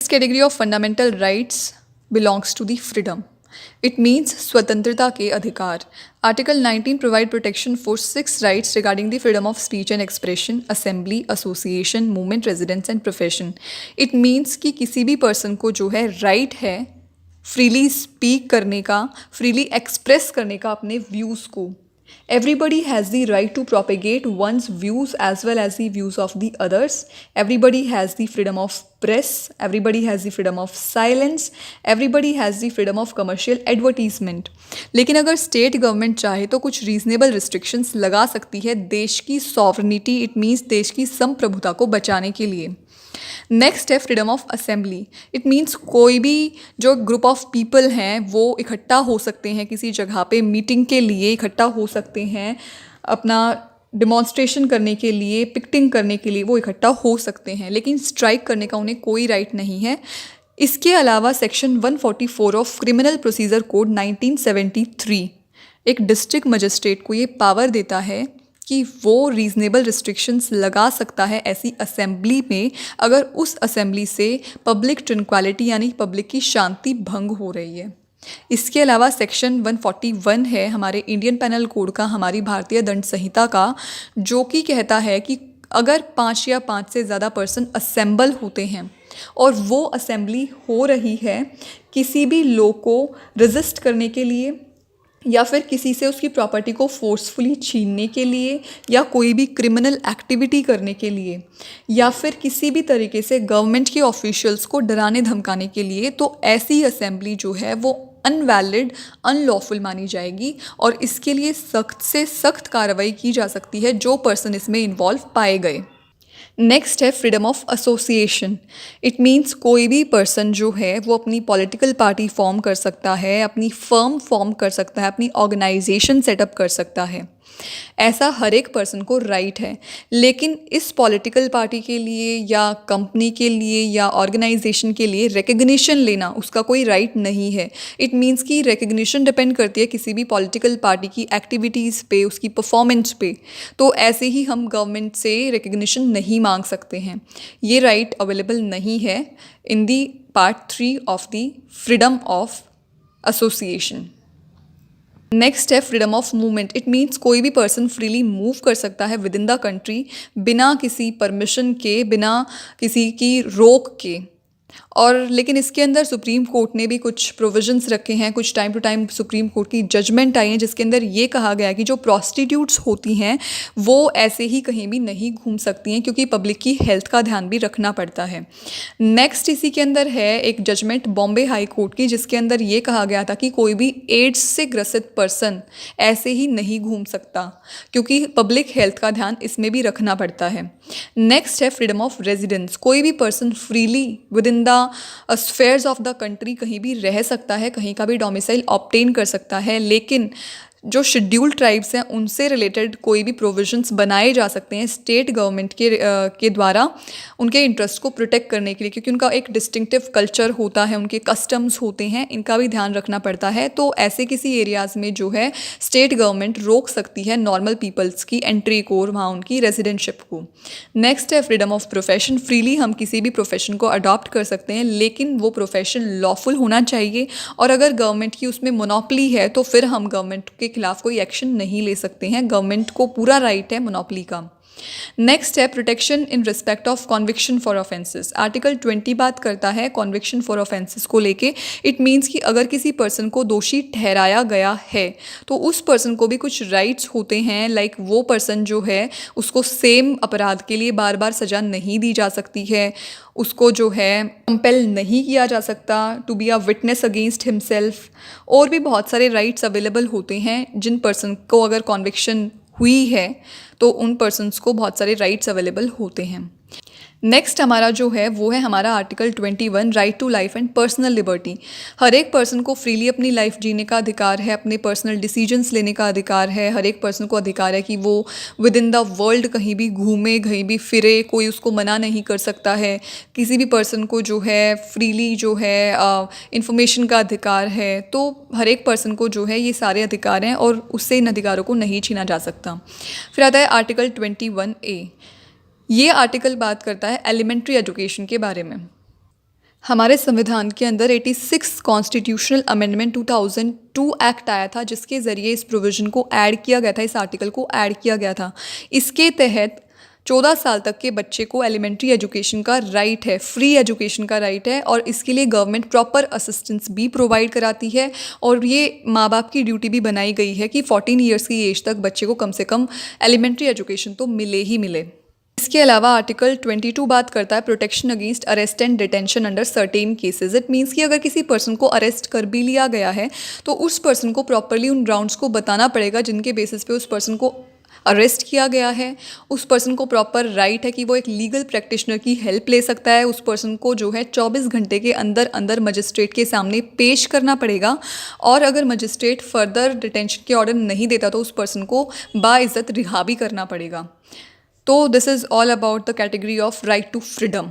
Category of fundamental rights belongs to the freedom. It means स्वतंत्रता के अधिकार. Article 19 provide protection for 6 rights regarding the freedom of speech and expression, assembly, association, movement, residence and profession. It means कि किसी भी person को जो है right है फ्रीली स्पीक करने का, फ्रीली एक्सप्रेस करने का अपने व्यूज़ को. Everybody has the right to propagate one's views as well as the views of the others. Everybody has the freedom of press. Everybody has the freedom of silence. Everybody has the freedom of commercial advertisement. लेकिन अगर state government चाहे तो कुछ reasonable restrictions लगा सकती है देश की सॉवरनिटी, इट मीन्स देश की संप्रभुता को बचाने के लिए. नेक्स्ट है freedom of assembly. It means कोई भी जो ग्रुप ऑफ पीपल हैं वो इकट्ठा हो सकते हैं किसी जगह पे मीटिंग के लिए, इकट्ठा हो सकते हैं अपना डिमॉन्स्ट्रेशन करने के लिए, पिकेटिंग करने के लिए वो इकट्ठा हो सकते हैं, लेकिन स्ट्राइक करने का उन्हें कोई राइट नहीं है. इसके अलावा section 144 of criminal procedure code 1973 एक डिस्ट्रिक्ट मजिस्ट्रेट को ये पावर देता है कि वो रीज़नेबल रिस्ट्रिक्शंस लगा सकता है ऐसी असेंबली में अगर उस असेंबली से पब्लिक ट्रंक्विलिटी यानी पब्लिक की शांति भंग हो रही है. इसके अलावा सेक्शन 141 है हमारे इंडियन पेनल कोड का, हमारी भारतीय दंड संहिता का, जो कि कहता है कि अगर 5 या 5 से ज़्यादा पर्सन असेंबल होते हैं और वो असेंबली हो रही है किसी भी लॉ को रजिस्ट करने के लिए या फिर किसी से उसकी प्रॉपर्टी को फोर्सफुली छीनने के लिए या कोई भी क्रिमिनल एक्टिविटी करने के लिए या फिर किसी भी तरीके से गवर्नमेंट के ऑफिशियल्स को डराने धमकाने के लिए, तो ऐसी असेंबली जो है वो अनवैलिड, अनलॉफुल मानी जाएगी और इसके लिए सख्त से सख्त कार्रवाई की जा सकती है जो पर्सन इसमें इन्वॉल्व पाए गए. नेक्स्ट है freedom of association. It means कोई भी पर्सन जो है वो अपनी पॉलिटिकल पार्टी फॉर्म कर सकता है, अपनी फर्म फॉर्म कर सकता है, अपनी ऑर्गेनाइजेशन सेटअप कर सकता है. ऐसा हर एक पर्सन को राइट है, लेकिन इस पॉलिटिकल पार्टी के लिए या कंपनी के लिए या ऑर्गेनाइजेशन के लिए रिकग्निशन लेना उसका कोई राइट नहीं है. इट मीन्स कि रिकग्निशन डिपेंड करती है किसी भी पॉलिटिकल पार्टी की एक्टिविटीज़ पे, उसकी परफॉर्मेंस पे. तो ऐसे ही हम गवर्नमेंट से रिकग्निशन नहीं मांग सकते हैं. ये राइट अवेलेबल नहीं है in the part 3 of the freedom of association. Next है freedom of movement. It means कोई भी पर्सन फ्रीली मूव कर सकता है विद इन द कंट्री बिना किसी परमिशन के, बिना किसी की रोक के. और लेकिन इसके अंदर सुप्रीम कोर्ट ने भी कुछ प्रोविजंस रखे हैं, कुछ time to time supreme court की जजमेंट आई हैं जिसके अंदर ये कहा गया कि जो प्रॉस्टिट्यूट्स होती हैं वो ऐसे ही कहीं भी नहीं घूम सकती हैं क्योंकि पब्लिक की हेल्थ का ध्यान भी रखना पड़ता है. नेक्स्ट इसी के अंदर है एक जजमेंट बॉम्बे हाई कोर्ट की जिसके अंदर ये कहा गया था कि कोई भी एड्स से ग्रसित पर्सन ऐसे ही नहीं घूम सकता क्योंकि पब्लिक हेल्थ का ध्यान इसमें भी रखना पड़ता है. नेक्स्ट है फ्रीडम ऑफ रेजिडेंस. कोई भी person freely with in the spheres of the country कहीं भी रह सकता है, कहीं का भी डोमिसाइल ऑब्टेन कर सकता है, लेकिन जो शेड्यूल्ड ट्राइब्स हैं उनसे रिलेटेड कोई भी प्रोविजंस बनाए जा सकते हैं स्टेट गवर्नमेंट के द्वारा उनके इंटरेस्ट को प्रोटेक्ट करने के लिए, क्योंकि उनका एक डिस्टिंक्टिव कल्चर होता है, उनके कस्टम्स होते हैं, इनका भी ध्यान रखना पड़ता है. तो ऐसे किसी एरियाज़ में जो है स्टेट गवर्नमेंट रोक सकती है नॉर्मल पीपल्स की एंट्री को और वहाँ उनकी रेजिडेंटशिप को. नेक्स्ट है फ्रीडम ऑफ प्रोफेशन. फ्रीली हम किसी भी प्रोफेशन को अडॉप्ट कर सकते हैं, लेकिन वो प्रोफेशन लॉफुल होना चाहिए और अगर गवर्नमेंट की उसमें मोनोपोली है तो फिर हम गवर्नमेंट के खिलाफ कोई एक्शन नहीं ले सकते हैं. गवर्नमेंट को पूरा राइट है मोनोपोली का. नेक्स्ट है protection in respect of conviction for offences. Article 20 बात करता है कॉन्विक्शन फॉर ऑफेंसेस को लेके. इट मीन्स कि अगर किसी पर्सन को दोषी ठहराया गया है तो उस पर्सन को भी कुछ राइट्स होते हैं, लाइक वो पर्सन जो है उसको सेम अपराध के लिए बार बार सज़ा नहीं दी जा सकती है, उसको जो है कंपेल नहीं किया जा सकता to be a witness against himself. और भी बहुत सारे राइट्स अवेलेबल होते हैं जिन पर्सन को अगर कॉन्विक्शन हुई है तो उन पर्सन्स को बहुत सारे राइट्स अवेलेबल होते हैं. नेक्स्ट हमारा जो है वो है हमारा article 21 right to life and personal liberty. हर एक पर्सन को फ्रीली अपनी लाइफ जीने का अधिकार है, अपने पर्सनल डिसीजंस लेने का अधिकार है. हर एक पर्सन को अधिकार है कि वो विद इन द वर्ल्ड कहीं भी घूमे, कहीं भी फिरे, कोई उसको मना नहीं कर सकता है. किसी भी पर्सन को जो है फ्रीली जो है इंफॉर्मेशन का अधिकार है. तो हर एक पर्सन को जो है ये सारे अधिकार हैं और उससे इन अधिकारों को नहीं छीना जा सकता. फिर आता है आर्टिकल 21A. ये आर्टिकल बात करता है एलिमेंट्री एजुकेशन के बारे में. हमारे संविधान के अंदर 86 कॉन्स्टिट्यूशनल अमेंडमेंट 2002 एक्ट आया था, जिसके ज़रिए इस प्रोविज़न को ऐड किया गया था, इस आर्टिकल को ऐड किया गया था। इसके तहत 14 साल तक के बच्चे को एलिमेंट्री एजुकेशन का राइट है, फ्री एजुकेशन का राइट है, और इसके लिए गवर्नमेंट प्रॉपर असिस्टेंस भी प्रोवाइड कराती है। और ये माँ बाप की ड्यूटी भी बनाई गई है कि 14 ईयर्स की एज तक बच्चे को कम से कम एलिमेंट्री एजुकेशन तो मिले ही मिले। इसके अलावा आर्टिकल 22 बात करता है protection against arrest and detention under certain cases. It means कि अगर किसी पर्सन को अरेस्ट कर भी लिया गया है तो उस पर्सन को प्रॉपरली उन ग्राउंड्स को बताना पड़ेगा जिनके बेसिस पे उस पर्सन को अरेस्ट किया गया है। उस पर्सन को प्रॉपर राइट है कि वो एक लीगल प्रैक्टिशनर की हेल्प ले सकता है। उस पर्सन को जो है 24 घंटे के अंदर अंदर मजिस्ट्रेट के सामने पेश करना पड़ेगा, और अगर मजिस्ट्रेट फर्दर डिटेंशन के ऑर्डर नहीं देता तो उस पर्सन को बाइज्जत रिहा भी करना पड़ेगा। तो this is all about the category of right to freedom.